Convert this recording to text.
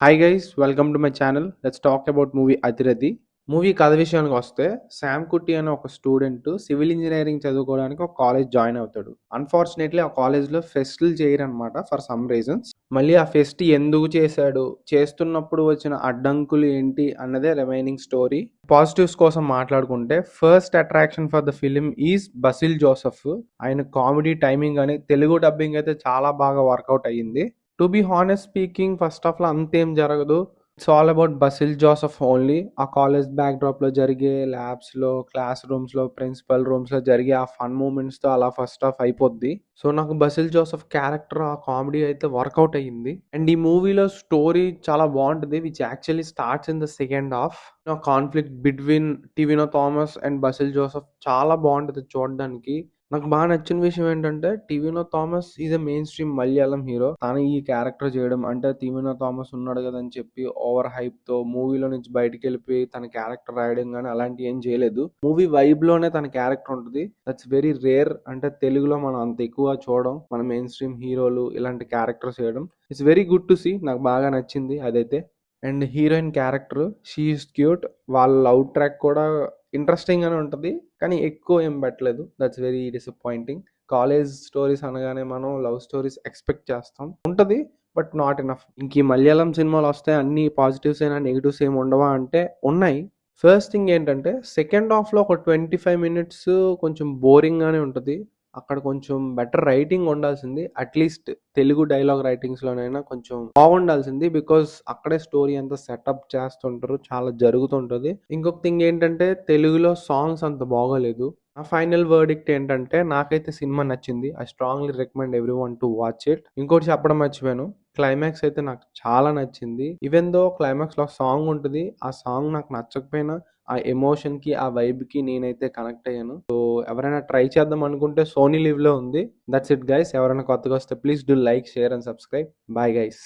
Hi guys, welcome to my channel. Let's talk about movie Athiradi. Movie కథ విషయానికి వస్తే, Sam కుట్టి అనే ఒక స్టూడెంట్ సివిల్ ఇంజనీరింగ్ చదువుకోవడానికి ఒక కాలేజ్ జాయిన్ అవుతాడు. అన్ఫార్చునేట్లీ ఆ కాలేజ్లో ఫెస్ట్లు చేయరనమాట ఫర్ సమ్ రీజన్స్. మళ్ళీ ఆ ఫెస్ట్ ఎందుకు చేశాడు, చేస్తున్నప్పుడు వచ్చిన అడ్డంకులు ఏంటి అన్నదే రిమైనింగ్ స్టోరీ. పాజిటివ్స్ కోసం మాట్లాడుకుంటే, first attraction for the film is Basil Joseph. ఆయన కామెడీ టైమింగ్ అని తెలుగు డబ్బింగ్ అయితే చాలా బాగా వర్కౌట్ అయ్యింది. To be honest speaking, first of all అంతేం జరగదు. It's all about Basil Joseph only. ఆ కాలేజ్ బ్యాక్డ్రాప్లో జరిగే ల్యాబ్స్లో, క్లాస్ రూమ్స్లో, ప్రిన్సిపల్ రూమ్స్లో జరిగే ఆ ఫన్ మూమెంట్స్తో అలా ఫస్ట్ ఆఫ్ అయిపోద్ది. సో నాకు బసిల్ జోసెఫ్ క్యారెక్టర్, ఆ కామెడీ అయితే వర్కౌట్ అయ్యింది. అండ్ ఈ మూవీలో స్టోరీ చాలా బాగుంటుంది, which actually starts in the second half. Conflict between Tovino Thomas and Basil Joseph చాలా బాగుంటుంది చూడడానికి. నాకు బాగా నచ్చిన విషయం ఏంటంటే, Tovino Thomas is a mainstream Malayalam hero. తను ఈ క్యారెక్టర్ చేయడం అంటే, టివినో థామస్ ఉన్నాడు కదా అని చెప్పి ఓవర్ హైప్ తో మూవీలో నుంచి బయటికి వెళ్ళిపోయి తన క్యారెక్టర్ రాయడం కానీ అలాంటివి ఏం చేయలేదు. మూవీ వైబ్ లోనే తన క్యారెక్టర్ ఉంటుంది. That's very rare. అంటే తెలుగులో మనం అంత ఎక్కువ చూడడం, మన మెయిన్ స్ట్రీమ్ హీరోలు ఇలాంటి క్యారెక్టర్స్ చేయడం. It's very good to see. నాకు బాగా నచ్చింది అదైతే. And heroine character, she is cute. వాళ్ళ లవ్ ట్రాక్ కూడా ఇంట్రెస్టింగ్ గానే ఉంటుంది, కానీ ఎక్కువ ఏం పెట్టలేదు. That's very disappointing. College stories అనగానే మనం లవ్ స్టోరీస్ ఎక్స్పెక్ట్ చేస్తాం, ఉంటది, బట్ నాట్ ఎనఫ్. ఇంక ఈ మలయాళం సినిమాలు వస్తే అన్ని పాజిటివ్స్ అయినా నెగిటివ్స్ ఏమి ఉండవా అంటే ఉన్నాయి. ఫస్ట్ థింగ్ ఏంటంటే, సెకండ్ హాఫ్లో ఒక 25 minutes కొంచెం బోరింగ్ గానే ఉంటుంది. అక్కడ కొంచెం బెటర్ రైటింగ్ ఉండాల్సింది. అట్లీస్ట్ తెలుగు డైలాగ్ రైటింగ్స్లోనైనా కొంచెం బాగుండాల్సింది. బికాస్ అక్కడే స్టోరీ అంతా సెటప్ చేస్తుంటారు, చాలా జరుగుతుంటుంది. ఇంకొక థింగ్ ఏంటంటే, తెలుగులో సాంగ్స్ అంత బాగోలేదు. ఆ ఫైనల్ వర్డిక్ట్ ఏంటంటే, నాకైతే సినిమా నచ్చింది. I strongly recommend every one to watch it. ఇంకోటి చెప్పడం మర్చిపోయాను, క్లైమాక్స్ అయితే నాకు చాలా నచ్చింది. ఈవెన్ దో క్లైమాక్స్ లో సాంగ్ ఉంటుంది, ఆ సాంగ్ నాకు నచ్చకపోయినా ఆ ఎమోషన్ కి, ఆ వైబ్ కి నేనైతే కనెక్ట్ అయ్యాను. సో ఎవరైనా ట్రై చేద్దాం అనుకుంటే సోనీ లివ్ లో ఉంది. That's it guys. ఎవరైనా కొత్తగా వస్తే please do like, share and subscribe. Bye guys.